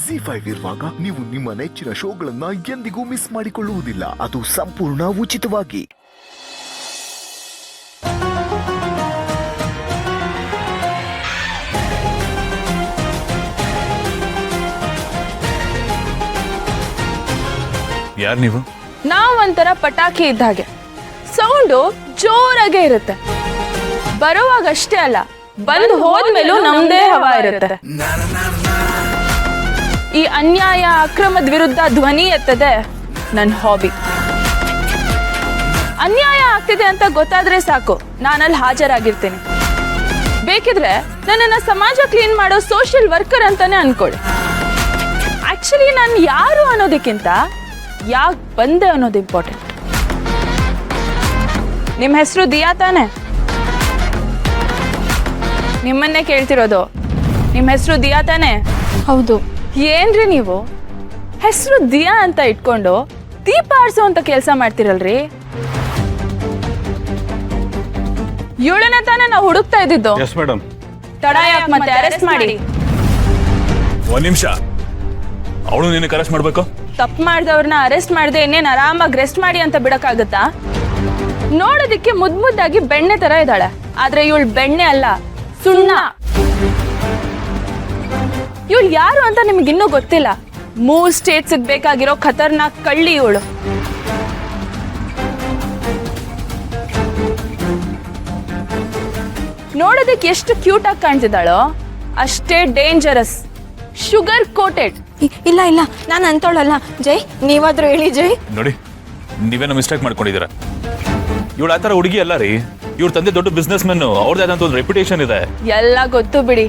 ZEE5 ಇರುವಾಗ ನೀವು ನಿಮ್ಮ ನೆಚ್ಚಿನ ಶೋಗಳನ್ನ ಎಂದಿಗೂ ಮಿಸ್ ಮಾಡಿಕೊಳ್ಳುವುದಿಲ್ಲ. ಅದು ಸಂಪೂರ್ಣ ಉಚಿತವಾಗಿ. ಯಾರು ನೀವು? ನಾವೊಂಥರ ಪಟಾಕಿ ಇದ್ದ ಹಾಗೆ, ಸೌಂಡು ಜೋರಾಗೆ ಇರುತ್ತೆ. ಬರುವಾಗ ಅಷ್ಟೇ ಅಲ್ಲ, ಬಂದು ಹೋದ್ಮೇಲೂ ನಮ್ದೇ ಹವಾ ಇರುತ್ತೆ. ಈ ಅನ್ಯಾಯ ಅಕ್ರಮದ ವಿರುದ್ಧ ಧ್ವನಿ ಎತ್ತದೆ ನನ್ನ ಹಾಬಿ. ಅನ್ಯಾಯ ಆಗ್ತಿದೆ ಅಂತ ಗೊತ್ತಾದ್ರೆ ಸಾಕು, ನಾನಲ್ಲಿ ಹಾಜರಾಗಿರ್ತೀನಿ. ಬೇಕಿದ್ರೆ ನನ್ನನ್ನು ಸಮಾಜ ಕ್ಲೀನ್ ಮಾಡೋ ಸೋಷಿಯಲ್ ವರ್ಕರ್ ಅಂತಾನೆ ಅನ್ಕೊಳ್ಳಿ. ಆಕ್ಚುಲಿ ನಾನು ಯಾರು ಅನ್ನೋದಕ್ಕಿಂತ ಯಾಕೆ ಬಂದೆ ಅನ್ನೋದು ಇಂಪಾರ್ಟೆಂಟ್. ನಿಮ್ಮ ಹೆಸರು ದಿಯಾ ತಾನೆ? ನಿಮ್ಮನ್ನೇ ಕೇಳ್ತಿರೋದು. ನಿಮ್ಮ ಹೆಸರು ದಿಯಾ ತಾನೆ? ಹೌದು. ಏನ್ರಿ ನೀವು ಹೆಸರು ದಿಯಾ ಅಂತ ಇಟ್ಕೊಂಡು ದೀಪ ಆರಿಸೋ ಅಂತ ಕೆಲಸ ಮಾಡ್ತಿರಲ್ರಿ? ಇವಳನ್ನ ತಾನೇ ನಾವು ಹುಡುಕ್ತಾ ಇದ್ದಿದ್ದು. Yes madam. ತಡ ಯಾಕೆ ಮತ್ತೆ ಅರೆಸ್ಟ್ ಮಾಡಿ. ಒಂದ್ ನಿಮಿಷ, ಅವಳು ನಿನ್ನ ಅರೆಸ್ಟ್ ಮಾಡ್ಬೇಕು? ತಪ್ಪು ಮಾಡಿದವ್ರನ್ನ ಅರೆಸ್ಟ್ ಮಾಡದೆ ಇನ್ನೇನು ಆರಾಮಾಗಿ ರೆಸ್ಟ್ ಮಾಡಿ ಅಂತ ಬಿಡಕ್ಕಾಗತ್ತಾ? ನೋಡೋದಿಕ್ಕೆ ಮುದ್ದಾಗಿ ಬೆಣ್ಣೆ ತರ ಇದ್ದಾಳೆ, ಆದ್ರೆ ಇವಳು ಬೆಣ್ಣೆ ಅಲ್ಲ, ಸುಣ್ಣ. ಇವಳು ಯಾರು ಅಂತ ನಿಮ್ಗೆ ಇನ್ನೂ ಗೊತ್ತಿಲ್ಲ. 3 ಸ್ಟೇಟ್ಸ್ ಬೇಕಾಗಿರೋ ಖತರ್ನಾಕ್ ಕಳ್ಳಿ ಇವಳು. ನೋಡೋದಕ್ಕೆ ಎಷ್ಟು ಕ್ಯೂಟ್ ಆಗಿ ಕಾಣ್ತಿದ್ದಾಳೋ ಅಷ್ಟೇ ಡೇಂಜರಸ್. Sugar coated. ಇಲ್ಲ ಇಲ್ಲ, ನಾನು ಅಂತೋಳಲ್ಲ. ಜೈ, ನೀವಾದ್ರೂ ಹೇಳಿ ಜೈ. ನೋಡಿ, ನೀವೇನೋ ಮಿಸ್ಟೇಕ್ ಮಾಡ್ಕೊಂಡಿದ್ದೀರ. ಇವಳು ಆ ಥರ ಹುಡುಗಿ ಅಲ್ಲ ರೀ. ಇವ್ರ ತಂದೆ ದೊಡ್ಡ ಬಿಸ್ನೆಸ್ ಮೆನ್, ಅವ್ರದ್ದು ಆದಂತ ಒಂದು ರೆಪ್ಯುಟೇಷನ್ ಇದೆ. ಎಲ್ಲ ಗೊತ್ತು ಬಿಡಿ.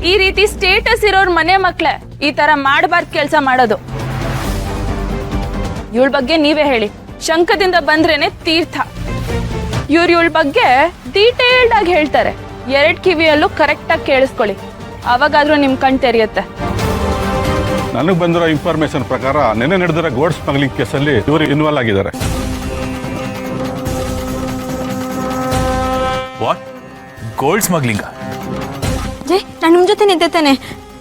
ಈ ರೀತಿ ಸ್ಟೇಟಸ್ ಇರೋರ್ ಮನೆ ಮಕ್ಳೆ ಈ ತರ ಮಾಡಬಾರ್ದು ಕೆಲಸ ಮಾಡೋದು. ಇವಳ ಬಗ್ಗೆ ನೀವೇ ಹೇಳಿ. ಶಂಕದಿಂದ ಬಂದ್ರೇನೆ ತೀರ್ಥ. ಇವಳ ಬಗ್ಗೆ ಡೀಟೇಲ್ಡ್ ಆಗಿ ಹೇಳ್ತಾರೆ. 2 ಕಿವಿಯಲ್ಲೂ ಕರೆಕ್ಟ್ ಆಗಿ ಕೇಳಿಸ್ಕೊಳ್ಳಿ, ಅವಾಗಾದ್ರೂ ನಿಮ್ ಕಣ್ ತೆರೆಯುತ್ತೆ. ನನಗೆ ಬಂದಿರೋ ಇನ್ಫಾರ್ಮೇಶನ್ ಪ್ರಕಾರ ನೆನ್ನೆ ನಡೆದಿರೋ ಗೋಲ್ಡ್ ಸ್ಮಗ್ಲಿಂಗ್ ಕೇಸಲ್ಲಿ ಇವರು ಇನ್ವಾಲ್ವ್ ಆಗಿದ್ದಾರೆ. ವಾಟ್? Gold smuggling? ಜೈ, ನಾನು ನಿಮ್ಮ ಜೊತೆ ನಿಂತೇನೆ.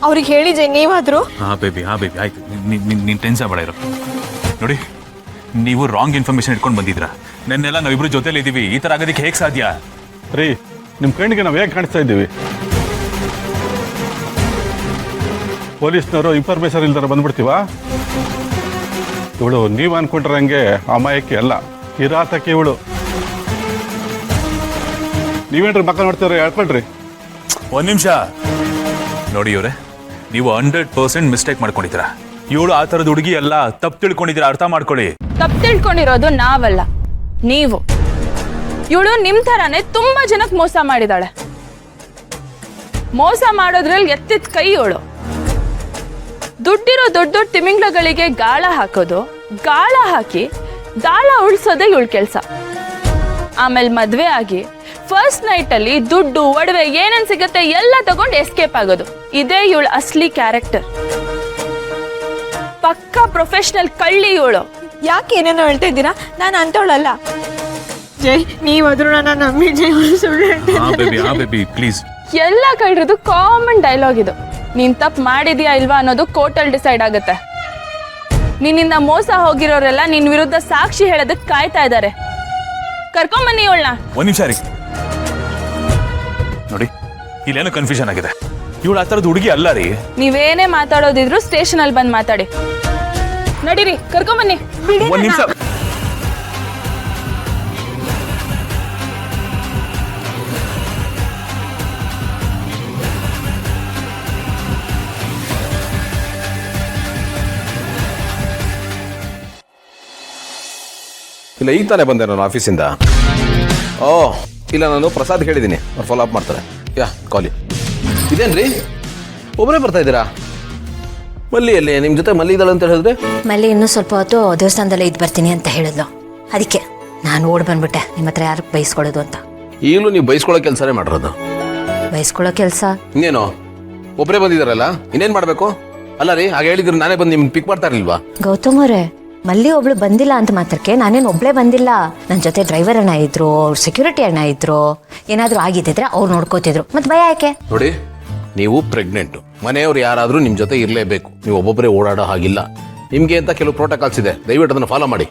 ಅವ್ರಿಗೆ ಹೇಳಿ ಜೈ, ನೀವಾದ್ರೂ. ಹಾ ಬೇಬಿ ಆಯ್ತು. ನೀನ್ ಟೆನ್ಷನ್ ಬೇಡ ಇರೋ. ನೋಡಿ, ನೀವು ರಾಂಗ್ ಇನ್ಫಾರ್ಮೇಶನ್ ಇಟ್ಕೊಂಡು ಬಂದಿದ್ರ. ನೆನ್ನೆಲ್ಲ ನಾವಿಬ್ರು ಜೊತೆಲಿ ಇದೀವಿ. ಈ ತರ ಆಗೋದಕ್ಕೆ ಹೇಗೆ ಸಾಧ್ಯ? ರೀ, ನಿಮ್ಮ ಕಣ್ಣಿಗೆ ನಾವು ಹೇಗೆ ಕಾಣಿಸ್ತಾ ಇದ್ದೀವಿ? ಪೊಲೀಸ್ನವರು ಇನ್ಫಾರ್ಮೇಶನ್ ಇಲ್ದಾರ ಬಂದ್ಬಿಡ್ತೀವಾ? ಇವಳು ನೀವು ಅನ್ಕೊಂಡ್ರಂಗೆ ಅಮಾಯಕ್ಕೆ ಅಲ್ಲ, ಕಿರಾತಕ್ಕೆ ಇವಳು. ನೀವೇನ್ರಿ ಮಕ್ಕ ನೋಡ್ತೀರ? ಹೇಳ್ಕೊಳ್ರಿ. ಒಂದ್ ನಿಮಿಷ ನೋಡಿ ಇವ್ರೆ, ನೀವು 100% ಮಿಸ್ಟೇಕ್ ಮಾಡ್ಕೊಂಡಿದ್ದೀರ. ಇವಳು ಆ ಥರದ ಹುಡುಗಿ ಎಲ್ಲ ತಪ್ಪು ತಿಳ್ಕೊಂಡಿದ್ದೀರ, ಅರ್ಥ ಮಾಡ್ಕೊಳ್ಳಿ. ತಪ್ಪು ತಿಳ್ಕೊಂಡಿರೋದು ನಾವಲ್ಲ, ನೀವು. ಇವಳು ನಿಮ್ ತರಾನೇ ತುಂಬಾ ಜನಕ್ಕೆ ಮೋಸ ಮಾಡಿದಾಳೆ. ಮೋಸ ಮಾಡೋದ್ರಲ್ಲಿ ಎತ್ತಿದ ಕೈ ಇವಳು. ದುಡ್ಡಿರೋ ದೊಡ್ಡ ದೊಡ್ಡ ತಿಮಿಂಗ್ಲಗಳಿಗೆ ಗಾಳ ಹಾಕೋದು, ಗಾಳ ಹಾಕಿ ದಾಳ ಉಳಿಸೋದೇ ಇವಳ ಕೆಲಸ. ಆಮೇಲೆ ಮದ್ವೆ ಆಗಿ ಫಸ್ಟ್ ನೈಟ್ ಅಲ್ಲಿ ದುಡ್ಡು ಒಡವೆ ಏನೇನ್ ಸಿಗುತ್ತೆ ಎಲ್ಲ ತಗೊಂಡು ಎಸ್ಕೇಪ್ ಆಗೋದು. ಇದೇ ಇವಳ ಅಸ್ಲಿ ಕ್ಯಾರೆಕ್ಟರ್. ಪಕ್ಕಾ ಪ್ರೊಫೆಷನಲ್ ಕಳ್ಳಿ ಇವಳು. ಯಾಕೆ ಏನೇನೋ ಹೇಳ್ತಾ ಇದ್ದೀರಾ? ನಾನು ಅಂತೋಳಲ್ಲ. ಜೈ, ನೀವಾದ್ರೂ ನನ್ನ ನಂಬಿ ಜೈ. Baby please. ಎಲ್ಲ ಕಳ್ರದು ಕಾಮನ್ ಡೈಲಾಗ್ ಇದು. ನೀನ್ ತಪ್ಪು ಮಾಡಿದ್ಯಾ ಇಲ್ವಾ ಅನ್ನೋದು ಕೋರ್ಟಲ್ಲಿ ಡಿಸೈಡ್ ಆಗುತ್ತೆ. ನಿನ್ನಿಂದ ಮೋಸ ಹೋಗಿರೋರೆಲ್ಲ ನಿನ್ ವಿರುದ್ಧ ಸಾಕ್ಷಿ ಹೇಳೋದಕ್ಕೆ ಕಾಯ್ತಾ ಇದ್ದಾರೆ. ಕರ್ಕೊಂಬನ್ನಿ ಇವಳನ್ನ. ಒಂದ್ ನಿಮಿಷ ರೀ. ನೋಡಿ, ಇಲ್ಲೇನೋ ಕನ್ಫ್ಯೂಷನ್ ಆಗಿದೆ. ಇವಳು ಆ ಥರದ ಹುಡುಗಿ ಅಲ್ಲ ರೀ. ನೀವೇನೇ ಮಾತಾಡೋದಿದ್ರು ಸ್ಟೇಷನ್ ಅಲ್ಲಿ ಬಂದು ಮಾತಾಡಿ. ನಡೀರಿ, ಕರ್ಕೊಂಬನ್ನಿ. ಒಂದ್ ನಿಮಿಷ. ಇಲ್ಲ, ಈಗ ತಾನೇ ಬಂದೆ ನಾನು ಆಫೀಸಿಂದ. ಓ ಇಲ್ಲ, ನಾನು ಪ್ರಸಾದ್ ಹೇಳಿದ್ದೀನಿ, ಅವ್ರು ಫಾಲೋ ಅಪ್ ಮಾಡ್ತಾರೆ. ಯಾ ಕಾಲಿ. ಇದೇನ್ರಿ ಒಬ್ಬರೇ ಬರ್ತಾ ಇದ್ದೀರಾ? ಮಲ್ಲಿಯಲ್ಲಿ ನಿಮ್ಮ ಜೊತೆ ಮಲ್ಲಿ ಇದ್ದಾಳೆ ಅಂತ ಹೇಳಿದ್ರೆ? ಮಲ್ಲಿ ಇನ್ನೂ ಸ್ವಲ್ಪ ಹೊತ್ತು ದೇವಸ್ಥಾನದಲ್ಲೇ ಇದ್ದು ಬರ್ತೀನಿ ಅಂತ ಹೇಳಿದ್ಲು. ಅದಕ್ಕೆ ನಾನು ಓಡ್ ಬಂದ್ಬಿಟ್ಟೆ. ನಿಮ್ಮ ಹತ್ರ ಯಾರು ಬೈಸ್ಕೊಳ್ಳೋದು ಅಂತ. ಈಗಲೂ ನೀವು ಬೈಸ್ಕೊಳ್ಳೋ ಕೆಲಸನೇ ಮಾಡಿರೋದು? ಬೈಸ್ಕೊಳ್ಳೋ ಕೆಲಸ ಇನ್ನೇನು, ಒಬ್ಬರೇ ಬಂದಿದ್ದಾರಲ್ಲ, ಇನ್ನೇನು ಮಾಡಬೇಕು? ಅಲ್ಲ ರೀ, ಹಾಗೆ ಹೇಳಿದ್ರು ನಾನೇ ಬಂದು ನಿಮ್ಗೆ ಪಿಕ್ ಮಾಡ್ತಾ ಇರಲಿಲ್ವಾ? ಗೌತಮ್ ಅವರೇ, ಮಲ್ಲಿ ಒಬ್ಳು ಬಂದಿಲ್ಲ ಅಂತ ಮಾತ್ರಕ್ಕೆ ನಾನೇನು ಒಬ್ಳೇ ಬಂದಿಲ್ಲ. ನನ್ನ ಜೊತೆ ಡ್ರೈವರ್ ಅಣ್ಣ ಇದ್ರು, ಸೆಕ್ಯೂರಿಟಿ ಅಣ್ಣ ಇದ್ರು. ಏನಾದರೂ ಆಗಿದ್ದಿದ್ರೆ ಅವ್ರು ನೋಡ್ಕೋತಿದ್ರು. ಮತ್ತೆ ಭಯ ಯಾಕೆ? ನೋಡಿ, ನೀವು ಪ್ರೆಗ್ನೆಂಟು, ಮನೆಯವ್ರು ಯಾರಾದರೂ ನಿಮ್ಮ ಜೊತೆ ಇರಲೇಬೇಕು. ನೀವು ಒಬ್ಬೊಬ್ಬರೇ ಓಡಾಡೋ ಹಾಗಿಲ್ಲ. ನಿಮಗೆ ಅಂತ ಕೆಲವು ಪ್ರೋಟೋಕಾಲ್ಸ್ ಇದೆ, ದಯವಿಟ್ಟು ಅದನ್ನು ಫಾಲೋ ಮಾಡಿ.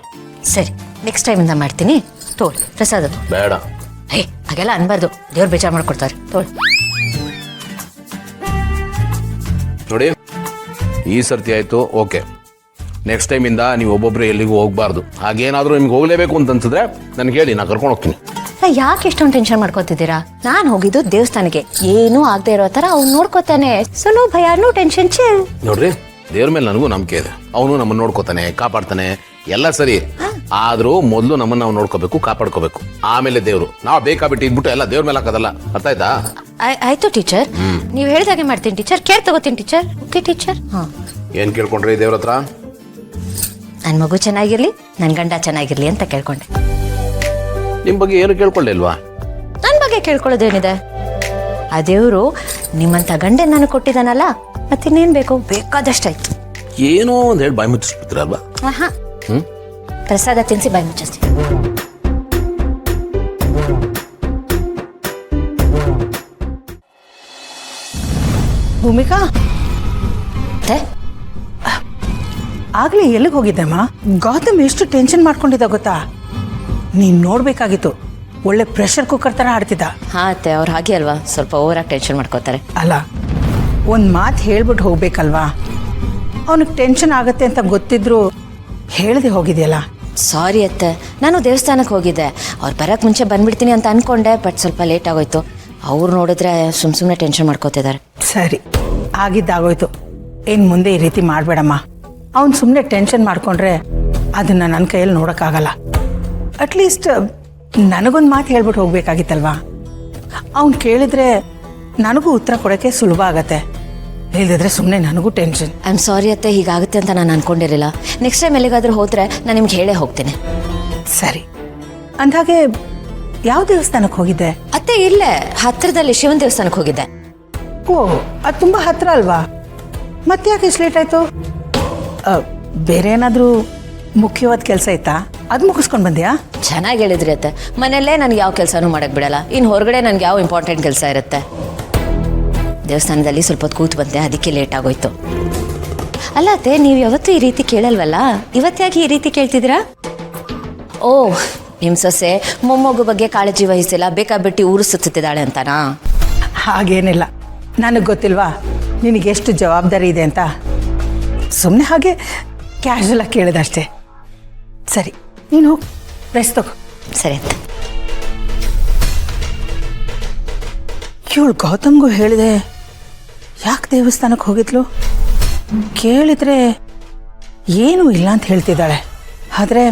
ಸರಿ, ನೆಕ್ಸ್ಟ್ ಟೈಮಿಂದ ಮಾಡ್ತೀನಿ. ತೋಳ್ ಪ್ರಸಾದ. ಬೇಡ. ಹಾಗೆಲ್ಲ ಅನ್ಬಾರ್ದು, ದೇವ್ರು ಬೇಜಾರು ಮಾಡ್ಕೊಡ್ತಾರೆ. ತೋಳ್. ನೋಡಿ, ಈ ಸರ್ತಿ ಆಯಿತು, ಓಕೆ. ನೆಕ್ಸ್ಟ್ ಟೈಮಿಂದ ನೀವು ಒಬ್ಬೊಬ್ಬರೇ ಎಲ್ಲಿಗೂ ಹೋಗಬಾರ್ದು. ಹಾಗೇನಾದರೂ ನಿಮ್ಗೆ ಹೋಗಲೇಬೇಕು ಅಂತ ಅನ್ಸಿದ್ರೆ ನನಗೆ ಹೇಳಿ, ನಾನು ಕರ್ಕೊಂಡು ಹೋಗ್ತೀನಿ. ಯಾಕೆ ಇಷ್ಟೊಂದು ಟೆನ್ಷನ್ ಮಾಡ್ಕೋತಿದ್ದೀರಾ? ನಾನು ಹೋಗಿದ್ದು ದೇವಸ್ಥಾನಕ್ಕೆ, ಏನೂ ಆಗದೆ ಇರೋ ಥರ ಅವ್ನು ನೋಡ್ಕೋತಾನೆ. ಸೊ ಭಯ, ನೋ ಟೆನ್ಷನ್, ಚಿಲ್. ನೋಡ್ರಿ, ದೇವ್ರ ಮೇಲೆ ನನಗೂ ನಂಬಿಕೆ ಇದೆ. ಅವನು ನಮ್ಮನ್ನು ನೋಡ್ಕೋತಾನೆ, ಕಾಪಾಡ್ತಾನೆ, ಎಲ್ಲ ಸರಿ. ಆದರೂ ಮೊದಲು ನಮ್ಮನ್ನು ನಾವು ನೋಡ್ಕೋಬೇಕು, ಕಾಪಾಡ್ಕೋಬೇಕು, ಆಮೇಲೆ ದೇವರು. ನಾವು ಬೇಕಾಬಿಟ್ಟು ಇದ್ಬಿಟ್ಟು ಎಲ್ಲ ದೇವ್ರ ಮೇಲೆ ಹಾಕೋದಲ್ಲ. ಅರ್ಥ ಆಯ್ತಾ? ಆಯ್ತು ಟೀಚರ್, ನೀವು ಹೇಳ್ದಾಗೆ ಮಾಡ್ತೀನಿ ಟೀಚರ್. ಕೇರ್ ತಗೋತೀನಿ ಟೀಚರ್. Okay teacher. ಹಾಂ, ಏನು ಕೇಳ್ಕೊಂಡ್ರಿ ದೇವ್ರ ಹತ್ರ? ನನ್ನ ಮಗು ಚೆನ್ನಾಗಿರ್ಲಿ, ನನ್ನ ಗಂಡ ಚೆನ್ನಾಗಿರ್ಲಿ ಅಂತ ಕೇಳ್ಕೊಂಡೆ. ನಿಮ್ಮ ಬಗ್ಗೆ ಏನು ಕೇಳ್ಕೊಳ್ಳಿಲ್ವಾ? ನನ್ನ ಬಗ್ಗೆ ಕೇಳ್ಕೊಳ್ಳೋದೇನಿದೆ? ಆ ದೇವರು ನಿಮ್ಮಂಥ ಗಂಡೆ ನಾನು ಕೊಟ್ಟಿದ್ದಾನಲ್ಲ, ಮತ್ತಿನ್ನೇನು ಬೇಕು? ಬೇಕಾದಷ್ಟಾಯ್ತು. ಏನೋ ಒಂದು ಹೇಳಿ ಬಾಯಿ ಮುಚ್ಚಿಸ್ಬಿಡ್ತೀರಲ್ವಾ? ಆಹಾ, ಪ್ರಸಾದ ತಿನ್ಸಿ ಬಾಯಿ ಮುಚ್ಚಿಸ್ತೀನಿ. ಭೂಮಿಕಾ, ಆಗ್ಲೇ ಎಲ್ಲಿಗೆ ಹೋಗಿದ್ದೆಮ್ಮ? ಗೌತಮ್ ಎಷ್ಟು ಟೆನ್ಷನ್ ಮಾಡ್ಕೊಂಡಿದ್ದ ಗೊತ್ತಾ? ನೀನ್ ನೋಡ್ಬೇಕಾಗಿತ್ತು. ಒಳ್ಳೆ ಪ್ರೆಷರ್ ಕುಕ್ಕರ್ ತರ ಆಡ್ತಿದ್ದ. ಹಾ ಅತ್ತೆ, ಅವ್ರು ಹಾಗೆ ಅಲ್ವಾ, ಸ್ವಲ್ಪ ಓವರಾಗಿ ಟೆನ್ಷನ್ ಮಾಡ್ಕೋತಾರೆ. ಅಲ್ಲ, ಒಂದ್ ಮಾತು ಹೇಳ್ಬಿಟ್ಟು ಹೋಗ್ಬೇಕಲ್ವಾ? ಅವನಿಗೆ ಟೆನ್ಷನ್ ಆಗತ್ತೆ ಅಂತ ಗೊತ್ತಿದ್ರು ಹೇಳ್ದೆ ಹೋಗಿದ್ಯಲ್ಲ. ಸಾರಿ ಅತ್ತೆ, ನಾನು ದೇವಸ್ಥಾನಕ್ಕೆ ಹೋಗಿದ್ದೆ. ಅವ್ರು ಬರೋಕ್ಕೆ ಮುಂಚೆ ಬಂದ್ಬಿಡ್ತೀನಿ ಅಂತ ಅನ್ಕೊಂಡೆ, ಬಟ್ ಸ್ವಲ್ಪ ಲೇಟ್ ಆಗೋಯ್ತು. ಅವ್ರು ನೋಡಿದ್ರೆ ಸುಮ್ಮನೆ ಟೆನ್ಷನ್ ಮಾಡ್ಕೋತಿದ್ದಾರೆ. ಸರಿ, ಆಗಿದ್ದಾಗೋಯ್ತು. ಇನ್ನು ಮುಂದೆ ಈ ರೀತಿ ಮಾಡಬೇಡಮ್ಮ. ಅವ್ನು ಸುಮ್ಮನೆ ಟೆನ್ಷನ್ ಮಾಡ್ಕೊಂಡ್ರೆ ಅದನ್ನ ನನ್ನ ಕೈಯಲ್ಲಿ ನೋಡೋಕ್ಕಾಗಲ್ಲ. ಅಟ್ಲೀಸ್ಟ್ ನನಗೊಂದು ಮಾತು ಹೇಳ್ಬಿಟ್ಟು ಹೋಗ್ಬೇಕಾಗಿತ್ತಲ್ವಾ? ಅವ್ನು ಕೇಳಿದ್ರೆ ನನಗೂ ಉತ್ತರ ಕೊಡೋಕ್ಕೆ ಸುಲಭ ಆಗತ್ತೆ. ಹೇಳಿದ್ರೆ ಸುಮ್ಮನೆ ನನಗೂ ಟೆನ್ಷನ್. ಐ ಆಮ್ ಸಾರಿ ಅತ್ತೆ, ಹೀಗಾಗುತ್ತೆ ಅಂತ ನಾನು ಅನ್ಕೊಂಡಿರಲಿಲ್ಲ. ನೆಕ್ಸ್ಟ್ ಟೈಮ್ ಎಲ್ಲಿಗಾದ್ರೂ ಹೋದ್ರೆ ನಾನು ನಿಮ್ಗೆ ಹೇಳೇ ಹೋಗ್ತೇನೆ. ಸರಿ, ಅಂದಾಗೆ ಯಾವ ದೇವಸ್ಥಾನಕ್ಕೆ ಹೋಗಿದ್ದೆ? ಅತ್ತೆ ಇಲ್ಲೇ ಹತ್ತಿರದಲ್ಲಿ ಶಿವನ ದೇವಸ್ಥಾನಕ್ಕೆ ಹೋಗಿದ್ದೆ. ಓ, ಅದು ತುಂಬ ಹತ್ರ ಅಲ್ವಾ? ಮತ್ತೆ ಯಾಕೆ ಇಷ್ಟು ಲೇಟ್ ಆಯಿತು? ಬೇರೆ ಏನಾದರೂ ಮುಖ್ಯವಾದ ಕೆಲಸ ಇತ್ತಾ? ಅದು ಮುಗಿಸ್ಕೊಂಡು ಬಂದ್ಯಾ? ಚೆನ್ನಾಗಿ ಹೇಳಿದ್ರಿ ಅತ್ತೆ. ಮನೆಯಲ್ಲೇ ನನಗೆ ಯಾವ ಕೆಲಸನೂ ಮಾಡಕ್ಕೆ ಬಿಡಲ್ಲ, ಇನ್ನು ಹೊರಗಡೆ ನನಗೆ ಯಾವ ಇಂಪಾರ್ಟೆಂಟ್ ಕೆಲಸ ಇರುತ್ತೆ. ದೇವಸ್ಥಾನದಲ್ಲಿ ಸ್ವಲ್ಪ ಹೊತ್ತು ಕೂತು ಬಂದೆ, ಅದಕ್ಕೆ ಲೇಟ್ ಆಗೋಯ್ತು. ಅಲ್ಲ ಅತ್ತೆ, ನೀವು ಯಾವತ್ತೂ ಈ ರೀತಿ ಕೇಳಲ್ವಲ್ಲ, ಇವತ್ತಾಗಿ ಈ ರೀತಿ ಕೇಳ್ತಿದ್ದೀರಾ? ಓ, ನಿಮ್ಮ ಸೊಸೆ ಮೊಮ್ಮಗು ಬಗ್ಗೆ ಕಾಳಜಿ ವಹಿಸಿಲ್ಲ, ಬೇಕಾಬಿಟ್ಟು ಊರು ಸುತ್ತಿದ್ದಾಳೆ ಅಂತನಾ? ಹಾಗೇನಿಲ್ಲ, ನನಗೆ ಗೊತ್ತಿಲ್ವಾ ನಿನಗೆ ಎಷ್ಟು ಜವಾಬ್ದಾರಿ ಇದೆ ಅಂತ. ಸುಮ್ಮನೆ ಹಾಗೆ ಕ್ಯಾಶುವಲ್ ಆಗಿ ಕೇಳಿದಷ್ಟೇ. ಸರಿ, ನೀನು ಹೋಗಿ ರೆಸ್ಟ್ ತಗೋ. ಸರಿ ಅತ್ತೆ. ಇವಳು ಗೌತಮ್ಗೂ ಹೇಳಿದೆ, ಯಾಕೆ ದೇವಸ್ಥಾನಕ್ಕೆ ಹೋಗಿದ್ಲು? ಕೇಳಿದ್ರೆ ಏನೂ ಇಲ್ಲ ಅಂತ ಹೇಳ್ತಿದ್ದಾಳೆ. ಆದರೆ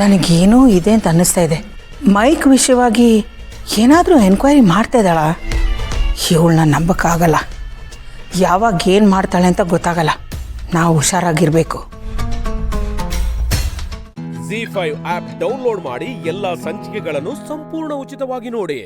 ನನಗೇನೋ ಇದೆ ಅಂತ ಅನ್ನಿಸ್ತಾ ಇದೆ. ಮೈಕ್ ವಿಷಯವಾಗಿ ಏನಾದರೂ ಎನ್ಕ್ವೈರಿ ಮಾಡ್ತಾ ಇದ್ದಾಳ? ಇವಳನ್ನ ನಂಬಕ್ಕಾಗಲ್ಲ. ಯಾವಾಗ ಏನು ಮಾಡ್ತಾಳೆ ಅಂತ ಗೊತ್ತಾಗಲ್ಲ. ನಾವು ಹುಷಾರಾಗಿರ್ಬೇಕು. ZEE5 ಆಪ್ ಡೌನ್ಲೋಡ್ ಮಾಡಿ ಎಲ್ಲಾ ಸಂಚಿಕೆಗಳನ್ನು ಸಂಪೂರ್ಣ ಉಚಿತವಾಗಿ ನೋಡಿ.